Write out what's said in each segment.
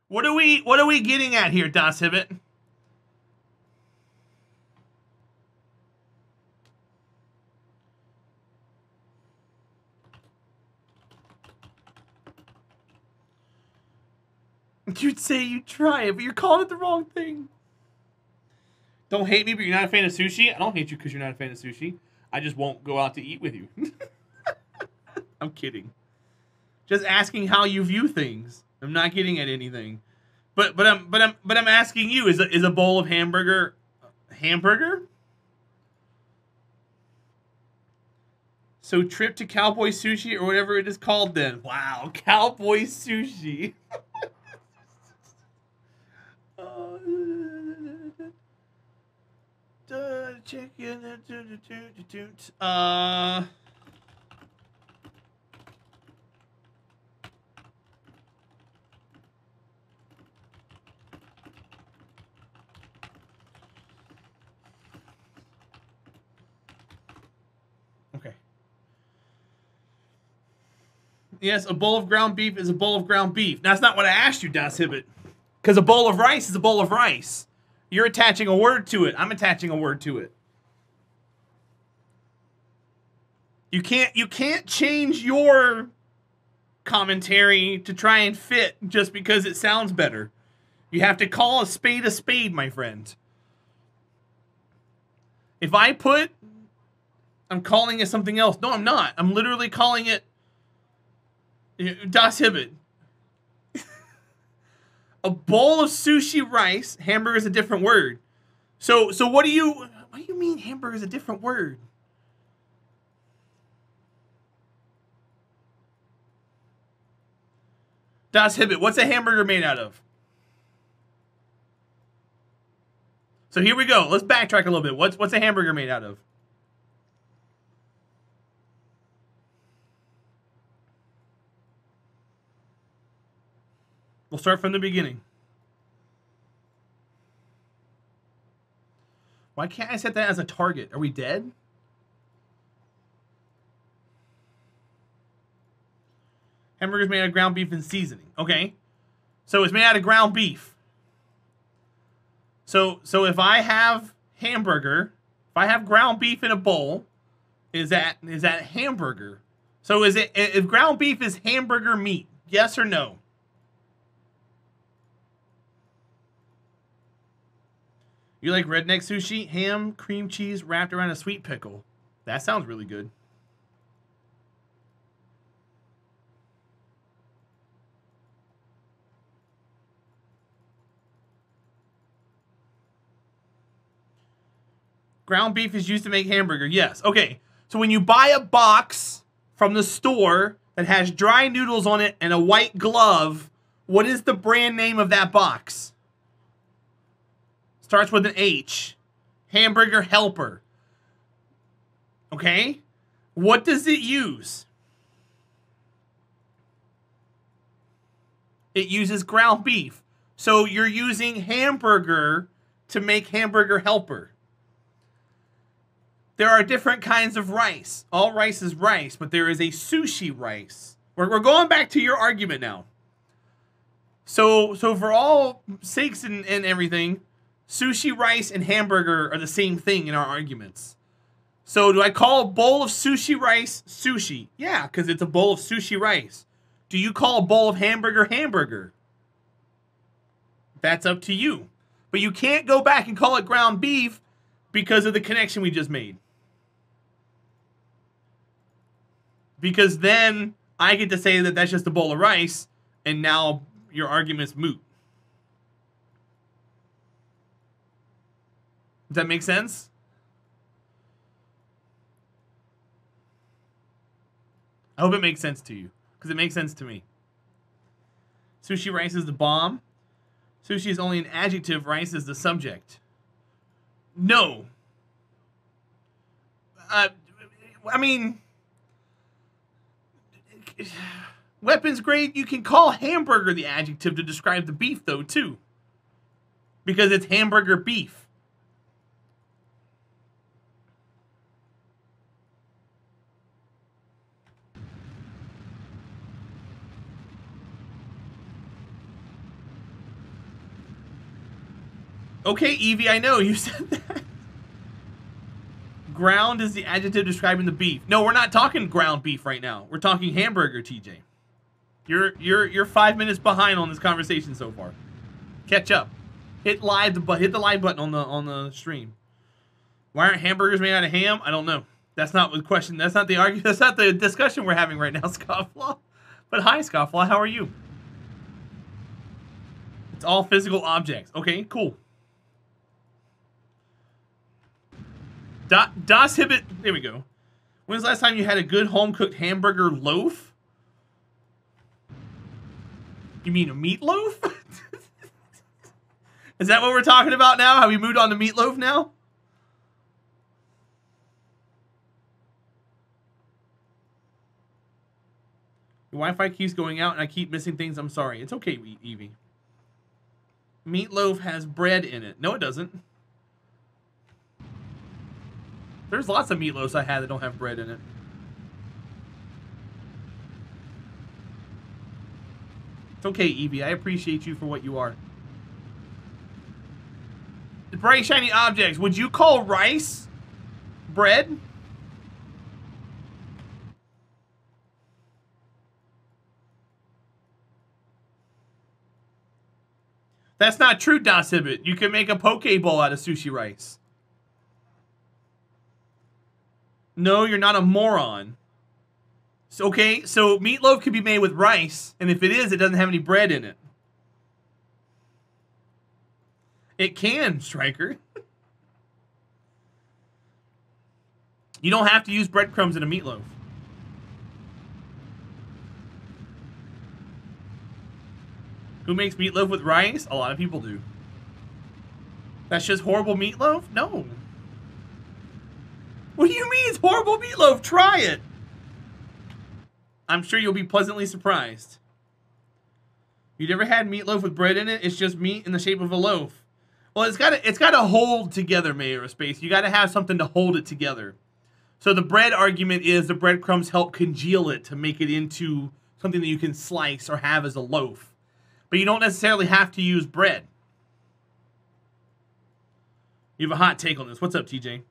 What are we getting at here, Das Hibbit? You'd say you try it, but you're calling it the wrong thing. Don't hate me, but you're not a fan of sushi. I don't hate you because you're not a fan of sushi. I just won't go out to eat with you. I'm kidding. Just asking how you view things. I'm not getting at anything. But I'm asking you, is a bowl of hamburger? So trip to Cowboy Sushi or whatever it is called then. Wow, Cowboy Sushi. Chicken. Okay. Yes, a bowl of ground beef is a bowl of ground beef. That's not what I asked you, Das Hibbit. Because a bowl of rice is a bowl of rice. You're attaching a word to it. I'm attaching a word to it. You can't change your commentary to try and fit just because it sounds better. You have to call a spade, my friend. If I put, I'm calling it something else. No, I'm not. I'm literally calling it Das Hibbit. A bowl of sushi rice. Hamburger is a different word. So what do you mean hamburger is a different word? Das Hibbit, what's a hamburger made out of? So here we go. Let's backtrack a little bit. What's a hamburger made out of? We'll start from the beginning. Why can't I set that as a target? Are we dead? Hamburger's made out of ground beef and seasoning. Okay. So it's made out of ground beef. So if I have hamburger, if I have ground beef in a bowl, is that hamburger? So is it, if ground beef is hamburger meat? Yes or no? You like redneck sushi? Ham, cream cheese wrapped around a sweet pickle. That sounds really good. Ground beef is used to make hamburger. Yes. Okay. So when you buy a box from the store that has dry noodles on it and a white glove, what is the brand name of that box? Starts with an H. Hamburger Helper. Okay? What does it use? It uses ground beef. So you're using hamburger to make Hamburger Helper. There are different kinds of rice. All rice is rice, but there is a sushi rice. We're going back to your argument now. So for all sakes and everything, sushi rice and hamburger are the same thing in our arguments. So do I call a bowl of sushi rice sushi? Yeah, because it's a bowl of sushi rice. Do you call a bowl of hamburger hamburger? That's up to you. But you can't go back and call it ground beef because of the connection we just made. Because then I get to say that that's just a bowl of rice, and now your argument's moot. Does that make sense? I hope it makes sense to you, because it makes sense to me. Sushi rice is the bomb. Sushi is only an adjective. Rice is the subject. No. I mean, weapons grade, you can call hamburger the adjective to describe the beef, though, too. Because it's hamburger beef. Okay, Evie, I know you said that. Ground is the adjective describing the beef. No, we're not talking ground beef right now. We're talking hamburger, TJ. You're 5 minutes behind on this conversation so far. Catch up. Hit the like button on the stream. Why aren't hamburgers made out of ham? I don't know. That's not the question. That's not the argument. That's not the discussion we're having right now, Scofflaw. But hi, Scofflaw. How are you? It's all physical objects. Okay, cool. Das Hibbit. There we go. When's the last time you had a good home-cooked hamburger loaf? You mean a meatloaf? Is that what we're talking about now? Have we moved on to meatloaf now? Your Wi-Fi keeps going out and I keep missing things. I'm sorry. It's okay, Evie. Meatloaf has bread in it. No, it doesn't. There's lots of meatloafs I had that don't have bread in it. It's okay, Evie. I appreciate you for what you are. The bright, shiny objects. Would you call rice bread? That's not true, Dasibit. You can make a poke bowl out of sushi rice. No, you're not a moron. So, okay, so meatloaf can be made with rice, and if it is, it doesn't have any bread in it. It can, Striker. You don't have to use breadcrumbs in a meatloaf. Who makes meatloaf with rice? A lot of people do. That's just horrible meatloaf? No. What do you mean it's horrible meatloaf? Try it. I'm sure you'll be pleasantly surprised. You never had meatloaf with bread in it? It's just meat in the shape of a loaf. Well, it's got to hold together, Mayor of Space. You got to have something to hold it together. So the bread argument is the breadcrumbs help congeal it to make it into something that you can slice or have as a loaf. But you don't necessarily have to use bread. You have a hot take on this. What's up, TJ?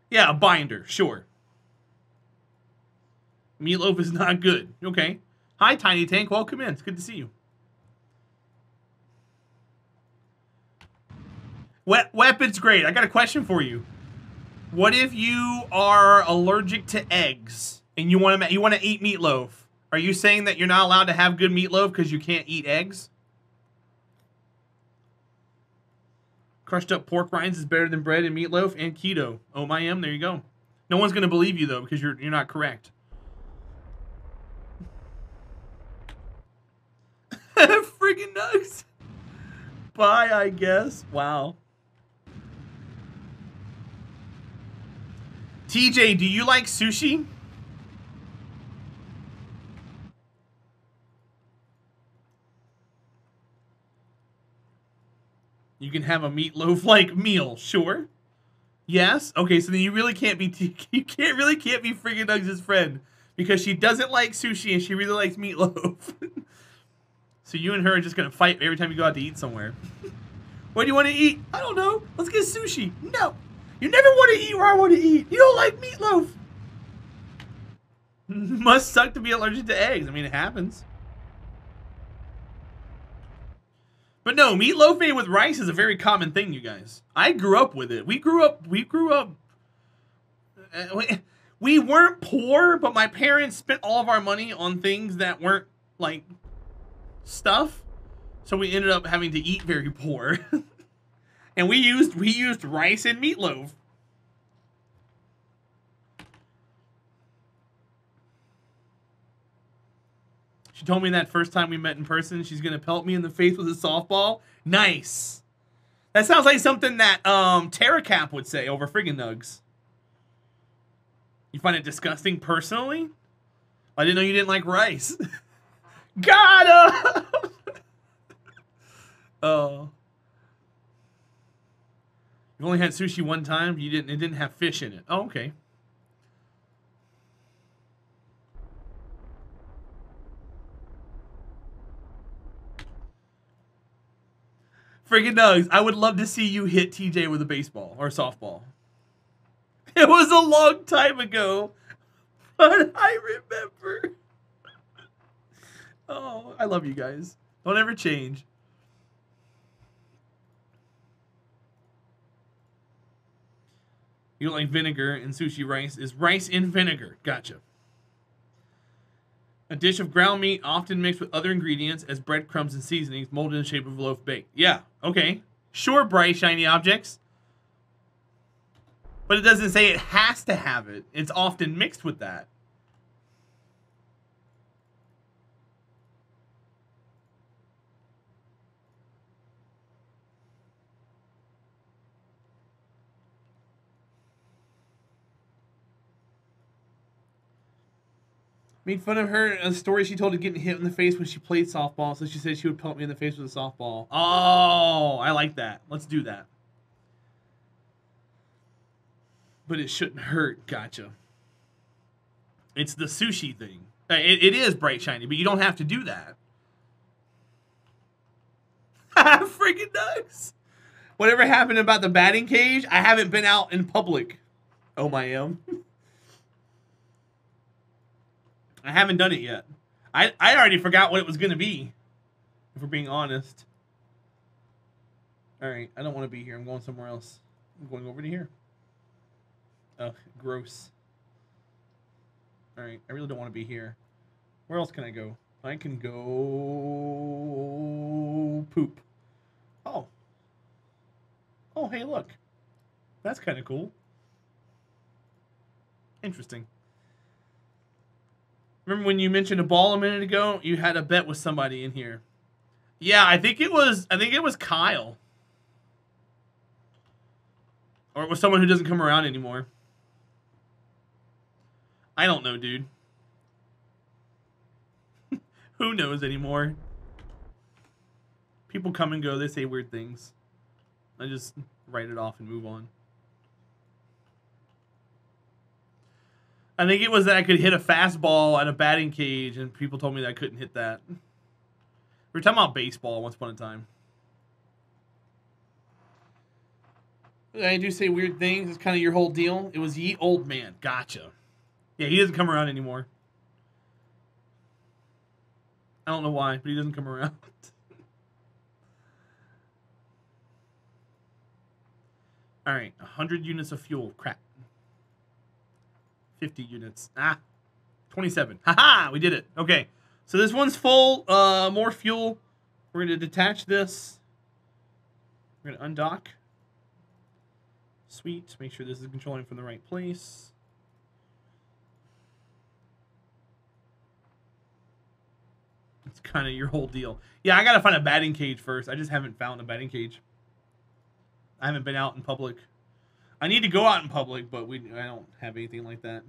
Yeah, a binder, sure. Meatloaf is not good. Okay. Hi, Tiny Tank. Welcome in. It's good to see you. Weapon's great. I got a question for you. What if you are allergic to eggs and you want to eat meatloaf? Are you saying that you're not allowed to have good meatloaf because you can't eat eggs? Crushed up pork rinds is better than bread and meatloaf and keto. Oh, my am. There you go. No one's gonna believe you though because you're not correct. Friggin' nugs. Bye, I guess. Wow. TJ, do you like sushi? You can have a meatloaf-like meal, sure. Yes. Okay, so then you really can't be friggin' Nugs' friend because she doesn't like sushi and she really likes meatloaf. So you and her are just gonna fight every time you go out to eat somewhere. What do you want to eat? I don't know. Let's get sushi. No, you never want to eat where I want to eat. You don't like meatloaf. Must suck to be allergic to eggs. I mean, it happens. But no, meatloaf made with rice is a very common thing, you guys. I grew up with it. We grew up. We weren't poor, but my parents spent all of our money on things that weren't like stuff. So we ended up having to eat very poor. And we used rice and meatloaf. She told me that first time we met in person, she's gonna pelt me in the face with a softball. Nice. That sounds like something that Terracap would say over friggin' Nugs. You find it disgusting personally? I didn't know you didn't like rice. Got him! Oh. You only had sushi one time. It didn't have fish in it. Oh, okay. Friggin' nugs. I would love to see you hit TJ with a baseball or a softball. It was a long time ago, but I remember. Oh, I love you guys. Don't ever change. You don't like vinegar in sushi rice. Is rice in vinegar. Gotcha. A dish of ground meat often mixed with other ingredients as breadcrumbs and seasonings molded in the shape of a loaf baked. Yeah, okay. Sure, bright, shiny objects. But it doesn't say it has to have it. It's often mixed with that. Made fun of her a story she told of getting hit in the face when she played softball, so she said she would pelt me in the face with a softball. Oh, I like that. Let's do that. But it shouldn't hurt. Gotcha. It's the sushi thing. It is bright shiny, but you don't have to do that. Friggin' nuts. Whatever happened about the batting cage, I haven't been out in public. Oh, my am. I haven't done it yet. I already forgot what it was going to be, if we're being honest. All right, I don't want to be here. I'm going somewhere else. I'm going over to here. Ugh, gross. All right, I really don't want to be here. Where else can I go? I can go poop. Oh. Oh, hey, look. That's kind of cool. Interesting. Remember when you mentioned a ball a minute ago? You had a bet with somebody in here. Yeah, I think it was Kyle. Or it was someone who doesn't come around anymore. I don't know, dude. Who knows anymore? People come and go. They say weird things. I just write it off and move on. I think it was that I could hit a fastball at a batting cage, and people told me that I couldn't hit that. We were talking about baseball once upon a time. I do say weird things. It's kind of your whole deal. It was ye old man. Gotcha. Yeah, he doesn't come around anymore. I don't know why, but he doesn't come around. All right, 100 units of fuel. Crap. 50 units. 27. Haha, we did it. Okay, so this one's full. More fuel. We're going to detach this. We're going to undock. Sweet. Make sure this is controlling from the right place. It's kind of your whole deal. Yeah, I got to find a batting cage first. I just haven't found a batting cage. I haven't been out in public. I need to go out in public, but I don't have anything like that.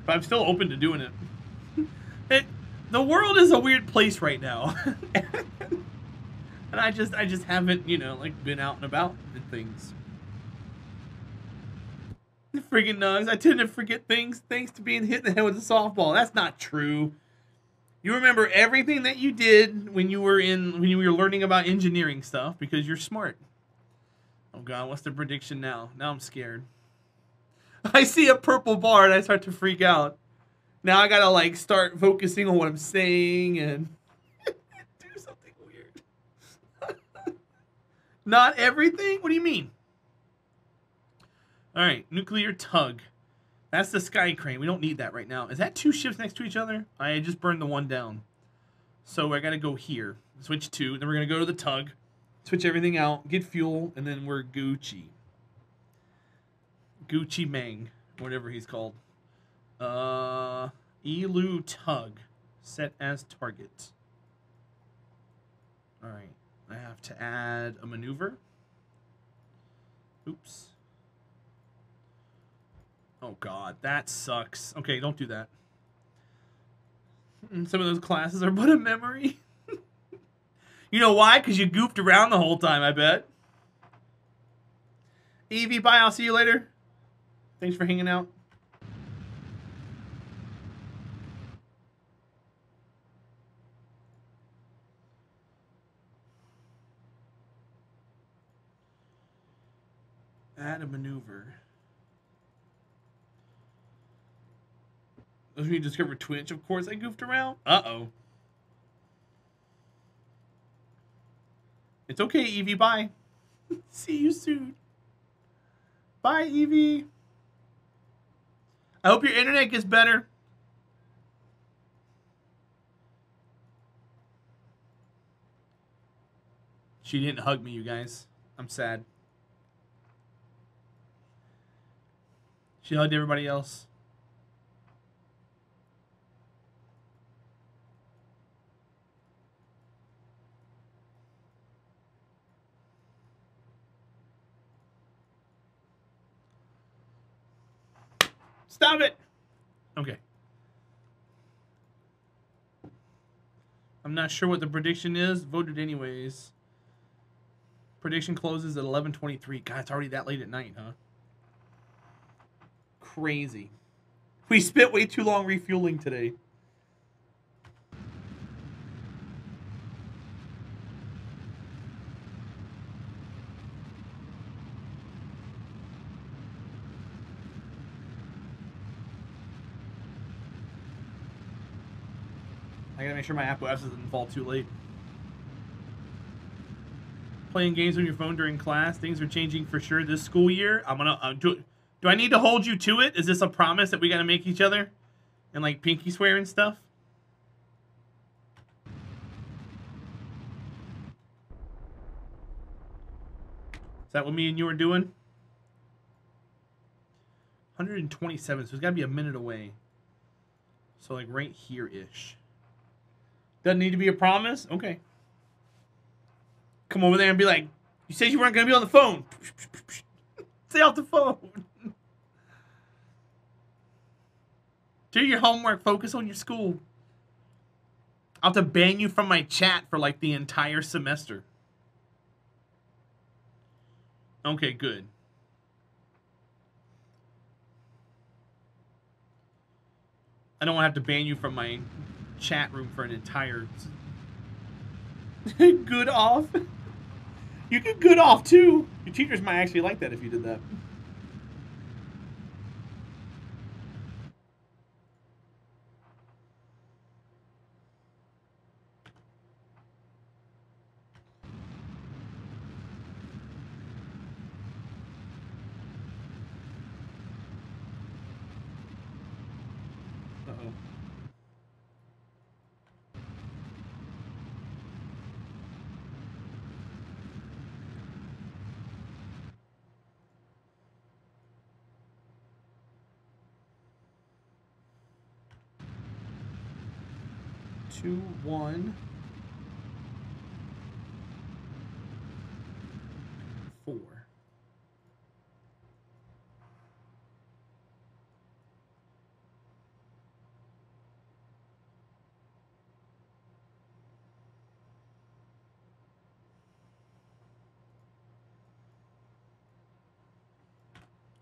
But I'm still open to doing it. The world is a weird place right now. And I just haven't, like been out and about and things. Friggin' nugs. I tend to forget things thanks to being hit in the head with a softball. That's not true. You remember everything that you did when you were learning about engineering stuff because you're smart. Oh God, what's the prediction now? Now I'm scared. I see a purple bar and I start to freak out. Now I gotta like start focusing on what I'm saying and do something weird. Not everything? What do you mean? All right, nuclear tug. That's the sky crane. We don't need that right now. Is that two ships next to each other? I just burned the one down. So I got to go here. Switch two. Then we're going to go to the tug. Switch everything out. Get fuel. And then we're Gucci. Gucci Mang. Whatever he's called. Elu tug. Set as target. All right. I have to add a maneuver. Oops. Oh, God, that sucks. Okay, don't do that. Some of those classes are but a memory. You know why? Because you goofed around the whole time, I bet. Evie, bye. I'll see you later. Thanks for hanging out. Add a maneuver. Those when you discover Twitch, of course I goofed around. Uh-oh. It's okay, Evie. Bye. See you soon. Bye, Evie. I hope your internet gets better. She didn't hug me, you guys. I'm sad. She hugged everybody else. Stop it! Okay. I'm not sure what the prediction is. Voted anyways. Prediction closes at 11:23. God, it's already that late at night, huh? Crazy. We spent way too long refueling today. I gotta make sure my Apple Apps doesn't fall too late. Playing games on your phone during class. Things are changing for sure this school year. I'm gonna do I need to hold you to it? Is this a promise that we gotta make each other? And like pinky swear and stuff? Is that what me and you are doing? 127, so it's gotta be a minute away. So like right here-ish. Doesn't need to be a promise? Okay. Come over there and be like, you said you weren't gonna be on the phone. Stay off the phone. Do your homework. Focus on your school. I'll have to ban you from my chat for like the entire semester. Okay, good. I don't want to have to ban you from my chat room for an entire... Good off? You can good off too. Your teachers might actually like that if you did that. Uh-oh. Two, one, 4.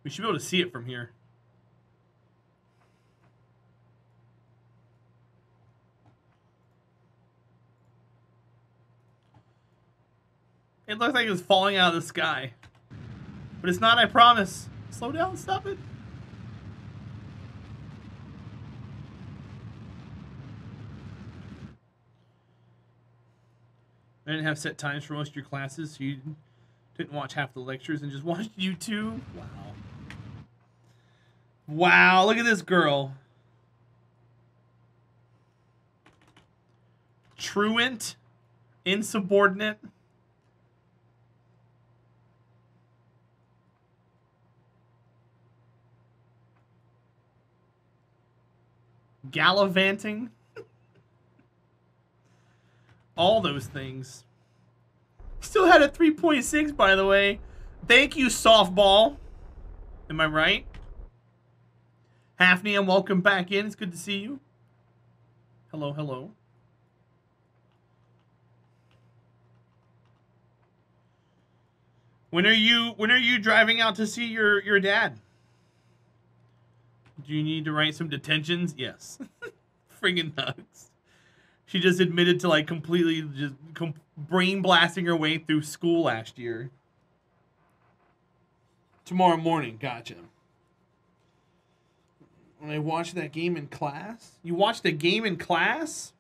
We should be able to see it from here. It looks like it's falling out of the sky. But it's not, I promise. Slow down, stop it. I didn't have set times for most of your classes, so you didn't watch half the lectures and just watched YouTube. Wow. Wow, look at this girl. Truant, insubordinate. Gallivanting. All those things. Still had a 3.6, by the way. Thank you, softball. Am I right? Hafni, and welcome back in. It's good to see you. Hello, hello. When are you driving out to see your dad? Do you need to write some detentions? Yes. Friggin' nuts. She just admitted to like completely just brain blasting her way through school last year. Tomorrow morning, gotcha. When I watched that game in class? You watched a game in class?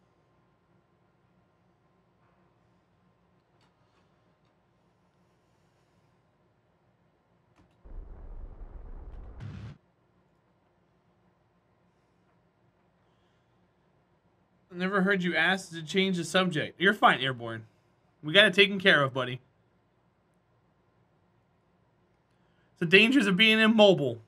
I never heard you ask to change the subject. You're fine, Airborne. We got it taken care of, buddy. It's the dangers of being immobile.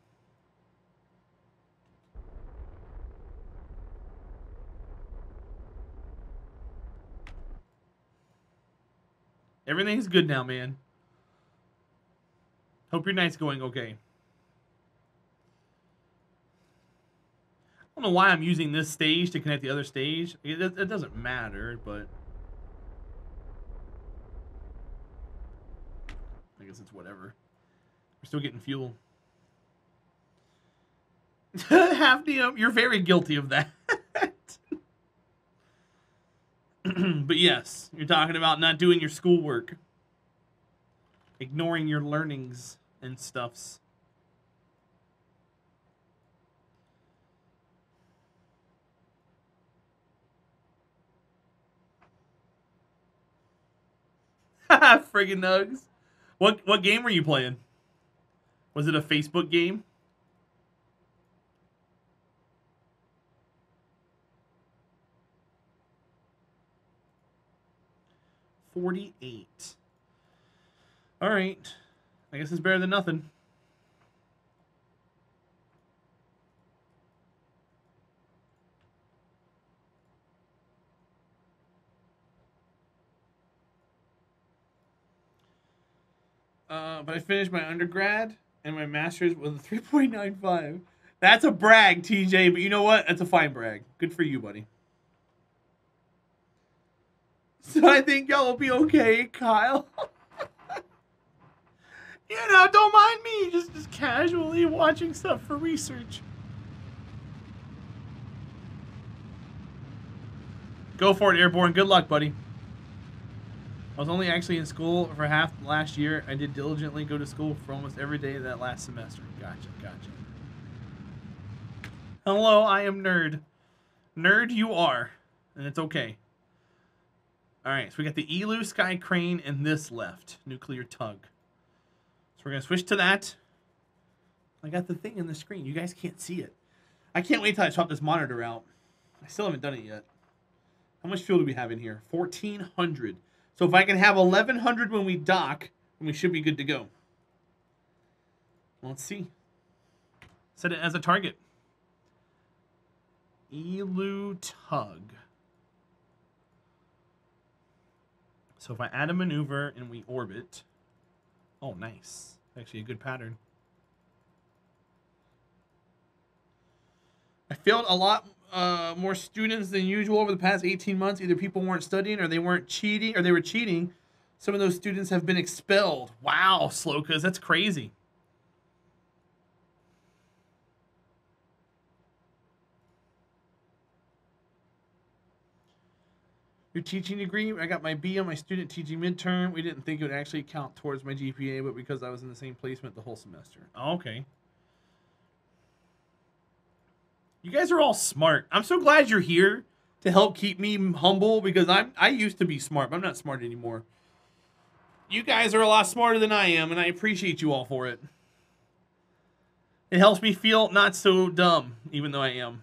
Everything's good now, man. Hope your night's going okay. I don't know why I'm using this stage to connect the other stage. It doesn't matter, but I guess it's whatever. We're still getting fuel. Hafnium, you're very guilty of that. But yes, you're talking about not doing your schoolwork. Ignoring your learnings and stuffs. Friggin' nugs. What game were you playing? Was it a Facebook game? $48. All right. I guess it's better than nothing. But I finished my undergrad and my master's with a 3.95. That's a brag, TJ, but you know what? That's a fine brag. Good for you, buddy. So I think y'all will be okay, Kyle. You know, don't mind me. Just casually watching stuff for research. Go for it, Airborne. Good luck, buddy. I was only actually in school for half last year. I did diligently go to school for almost every day of that last semester. Gotcha. Hello, I am Nerd. Nerd you are. And it's okay. Alright, so we got the Elu Sky Crane and this left. Nuclear Tug. So we're going to switch to that. I got the thing in the screen. You guys can't see it. I can't wait till I swap this monitor out. I still haven't done it yet. How much fuel do we have in here? 1,400. So if I can have 1,100 when we dock, then we should be good to go. Let's see. Set it as a target. Elu Tug. So if I add a maneuver and we orbit... Oh, nice. Actually a good pattern. I failed a lot more students than usual over the past 18 months. Either people weren't studying or they weren't cheating, or they were cheating. Some of those students have been expelled. Wow, Slokas, that's crazy. Your teaching degree, I got my B on my student teaching midterm. We didn't think it would actually count towards my GPA, but because I was in the same placement the whole semester. Oh, okay. You guys are all smart. I'm so glad you're here to help keep me humble, because I used to be smart, but I'm not smart anymore. You guys are a lot smarter than I am, and I appreciate you all for it. It helps me feel not so dumb, even though I am.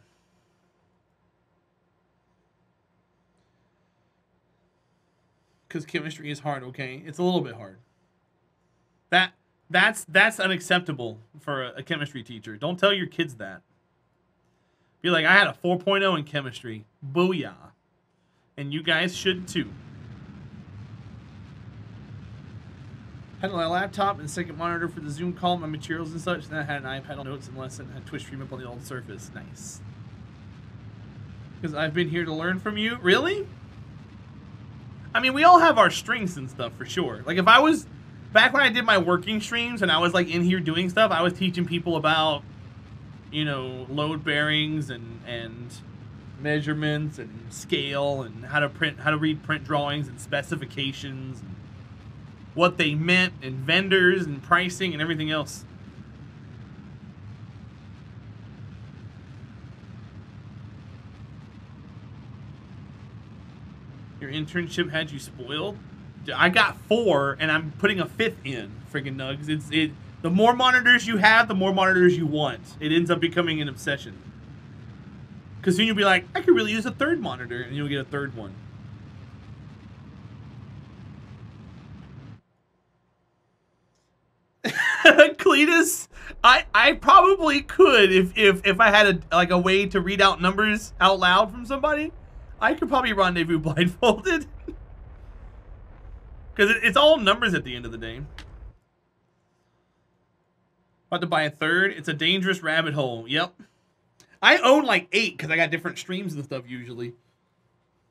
Because chemistry is hard, okay? It's a little bit hard. That's unacceptable for a chemistry teacher. Don't tell your kids that. Be like, I had a 4.0 in chemistry. Booyah. And you guys should too. Had my laptop and second monitor for the Zoom call, my materials and such. Then I had an iPad on notes and lesson. Had Twitch stream up on the old Surface. Nice. Because I've been here to learn from you. Really? I mean, we all have our strengths and stuff for sure. Like if I was, back when I did my working streams and I was like in here doing stuff, I was teaching people about you know, load bearings and measurements and scale and how to read print drawings and specifications and what they meant and vendors and pricing and everything else. Your internship had you spoiled? I got 4 and I'm putting a 5th in, friggin' nugs. The more monitors you have, the more monitors you want. It ends up becoming an obsession. Because soon you'll be like, I could really use a 3rd monitor, and you'll get a 3rd one. Cletus, I probably could if I had a way to read out numbers out loud from somebody. I could probably rendezvous blindfolded. Because it's all numbers at the end of the day. About to buy a 3rd. It's a dangerous rabbit hole. Yep. I own like 8 because I got different streams and stuff usually.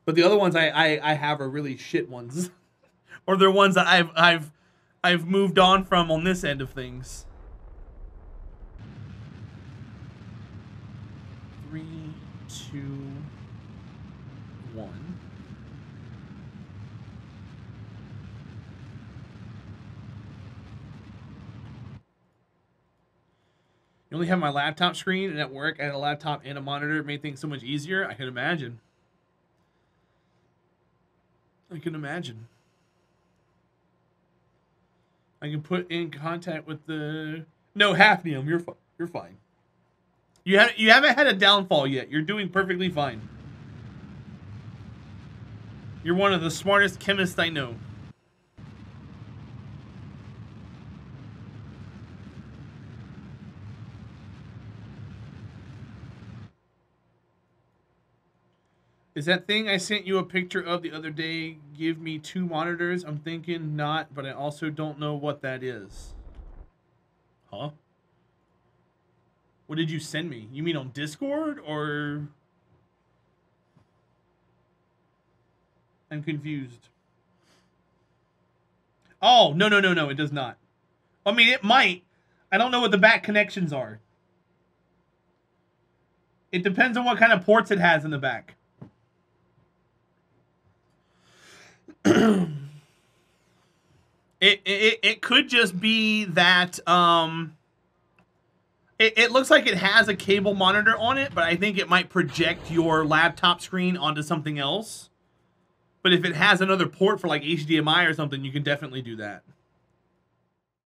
But the other ones I have are really shit ones. Or they're ones that I've moved on from on this end of things. 3, 2, 1. You only have my laptop screen, and at work I had a laptop and a monitor. It made things so much easier. I can imagine. I can imagine. I can put in contact with the... No, Hafnium, you're fine. You haven't had a downfall yet. You're doing perfectly fine. You're one of the smartest chemists I know. Is that thing I sent you a picture of the other day give me 2 monitors? I'm thinking not, but I also don't know what that is. Huh? What did you send me? You mean on Discord or... I'm confused. Oh, no, it does not. I mean, it might. I don't know what the back connections are. It depends on what kind of ports it has in the back. It could just be that it looks like it has a cable monitor on it, but I think it might project your laptop screen onto something else. But if it has another port for like HDMI or something, you can definitely do that.